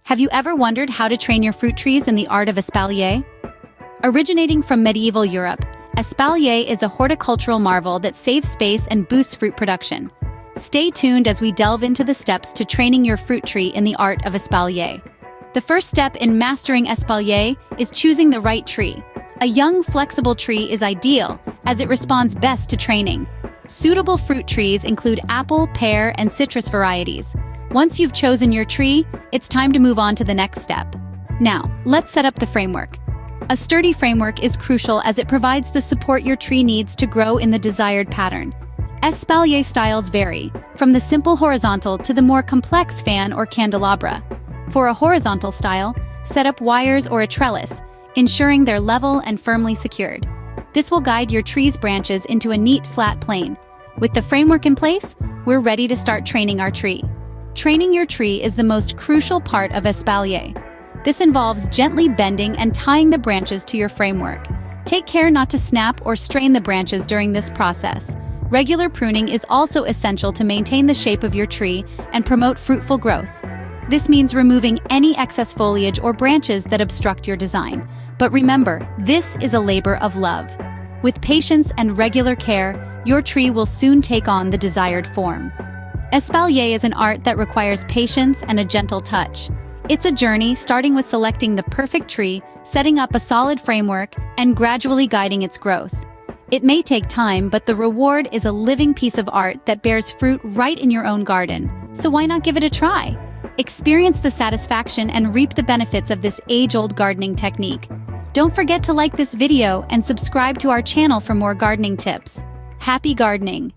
Have you ever wondered how to train your fruit trees in the art of espalier? Originating from medieval Europe, espalier is a horticultural marvel that saves space and boosts fruit production. Stay tuned as we delve into the steps to training your fruit tree in the art of espalier. The first step in mastering espalier is choosing the right tree. A young, flexible tree is ideal, as it responds best to training. Suitable fruit trees include apple, pear, and citrus varieties. Once you've chosen your tree, it's time to move on to the next step. Now, let's set up the framework. A sturdy framework is crucial as it provides the support your tree needs to grow in the desired pattern. Espalier styles vary, from the simple horizontal to the more complex fan or candelabra. For a horizontal style, set up wires or a trellis, ensuring they're level and firmly secured. This will guide your tree's branches into a neat, flat plane. With the framework in place, we're ready to start training our tree. Training your tree is the most crucial part of espalier. This involves gently bending and tying the branches to your framework. Take care not to snap or strain the branches during this process. Regular pruning is also essential to maintain the shape of your tree and promote fruitful growth. This means removing any excess foliage or branches that obstruct your design. But remember, this is a labor of love. With patience and regular care, your tree will soon take on the desired form. Espalier is an art that requires patience and a gentle touch. It's a journey starting with selecting the perfect tree, setting up a solid framework, and gradually guiding its growth. It may take time, but the reward is a living piece of art that bears fruit right in your own garden. So why not give it a try? Experience the satisfaction and reap the benefits of this age-old gardening technique. Don't forget to like this video and subscribe to our channel for more gardening tips. Happy gardening!